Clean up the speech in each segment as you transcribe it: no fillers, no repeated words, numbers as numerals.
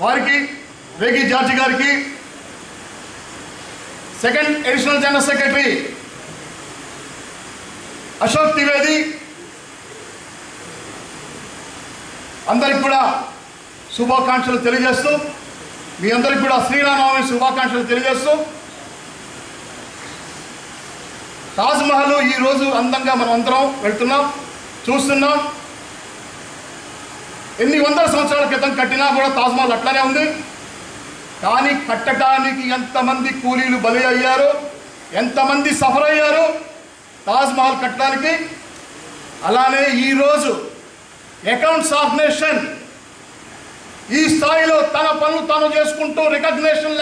వారికి వేగి జార్జి గారికి, second additional general secretary Ashok Dwivedi, అందరికి కూడా శుభాకాంక్షలు తెలియజేస్తూ, మీ అందరికి కూడా శ్రీరామనవమి శుభాకాంక్షలు తెలియజేస్తూ, తాజ్మహల్ ఈరోజు అందంగా మనం అందరం వెళ్తున్నాం, చూస్తున్నాం. ఎన్ని వందల సంవత్సరాల క్రితం కట్టినా కూడా తాజ్మహల్ అట్లానే ఉంది. కానీ కట్టడానికి ఎంతమంది కూలీలు బలి అయ్యారు, ఎంతమంది సఫర్ అయ్యారు తాజ్మహల్ కట్టడానికి. అలానే ఈరోజు అకౌంట్స్ ఆఫ్ నేషన్ ఈ స్థాయిలో తన పనులు తాను చేసుకుంటూ రికగ్నేషన్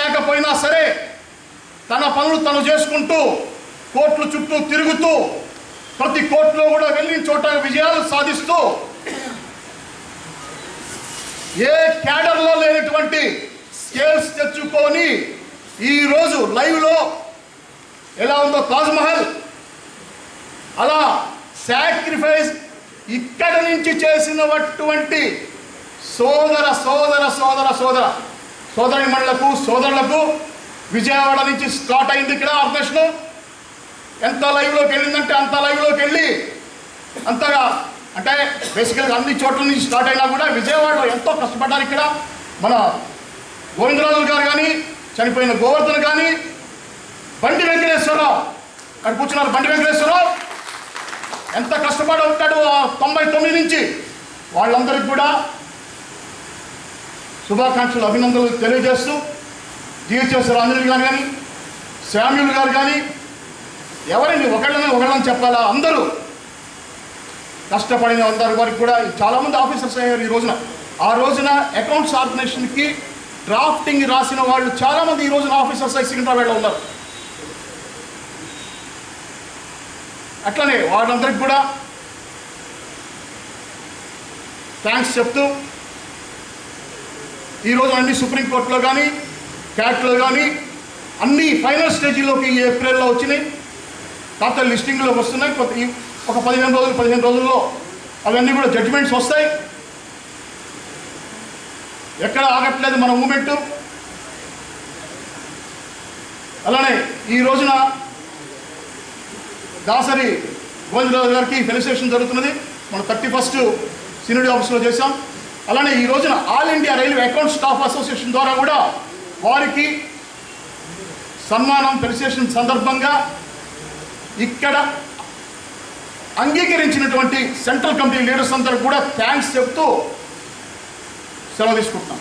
లేకపోయినా సరే తన పనులు తను చేసుకుంటూ కోర్టుల చుట్టూ తిరుగుతూ ప్రతి కోర్టులో కూడా వెళ్ళిన చోట విజయాలు సాధిస్తూ ఏ క్యాడర్లో లేనటువంటి స్కేల్స్ తెచ్చుకొని ఈరోజు లైవ్లో ఎలా ఉందో తాజ్మహల్ అలా సాక్రిఫైస్ ఇక్కడ నుంచి చేసినటువంటి సోదరిమణులకు సోదరులకు విజయవాడ నుంచి స్టార్ట్ అయింది ఇక్కడ ఆర్గనైజేషన్. ఎంత లైవ్లోకి వెళ్ళిందంటే అంత లైవ్లోకి వెళ్ళి అంతగా అంటే బేసికల్గా అన్ని చోట్ల నుంచి స్టార్ట్ అయినా కూడా విజయవాడలో ఎంతో కష్టపడ్డారు. ఇక్కడ మన గోవిందరాజు గారు కానీ, చనిపోయిన గోవర్ధన్ కానీ, బండి వెంకటేశ్వరరావు అక్కడ కూర్చున్నారు. బండి వెంకటేశ్వరరావు ఎంత కష్టపడి ఉంటాడు 99 నుంచి. వాళ్ళందరికీ కూడా శుభాకాంక్షలు, అభినందనలు తెలియజేస్తూ జిహెచ్ఎస్ ఆంజనేయులు గారు కానీ, శామ్యూల్ గారు కానీ, ఎవరిని ఒకళ్ళని చెప్పాలా, అందరూ కష్టపడిన అందరి వారికి కూడా చాలామంది ఆఫీసర్స్ అయ్యారు ఈ రోజున. ఆ రోజున అకౌంట్స్ ఆర్గనైజేషన్కి డ్రాఫ్టింగ్ రాసిన వాళ్ళు చాలామంది ఈ రోజున ఆఫీసర్స్ అయ్యి సికింద్రాబాద్లో ఉన్నారు. అట్లనే వాళ్ళందరికీ కూడా థ్యాంక్స్ చెప్తూ ఈరోజు అన్ని సుప్రీంకోర్టులో కానీ, క్యాట్లో కానీ అన్ని ఫైనల్ స్టేజీలోకి ఈ ఏప్రిల్లో వచ్చినాయి. కాకపోతే లిస్టింగ్లోకి వస్తున్నాయి. ఒక 15 రోజుల్లో అవన్నీ కూడా జడ్జిమెంట్స్ వస్తాయి. ఎక్కడ ఆగట్లేదు మన మూమెంటు. అలానే ఈ రోజున దాసరి గోవిందరాజు గారికి ఫెలిసిటేషన్ జరుగుతున్నది. మనం 31st సీనియర్ ఆఫీస్లో చేశాం. అలానే ఈ రోజున all India railway account staff association ద్వారా కూడా వారికి సన్మానం ఫెలిసిటేషన్ సందర్భంగా ఇక్కడ అంగీకరించినటువంటి సెంట్రల్ కమిటీ లీడర్స్ అందరూ కూడా థ్యాంక్స్ చెప్తూ సెలవు తీసుకుంటున్నాం.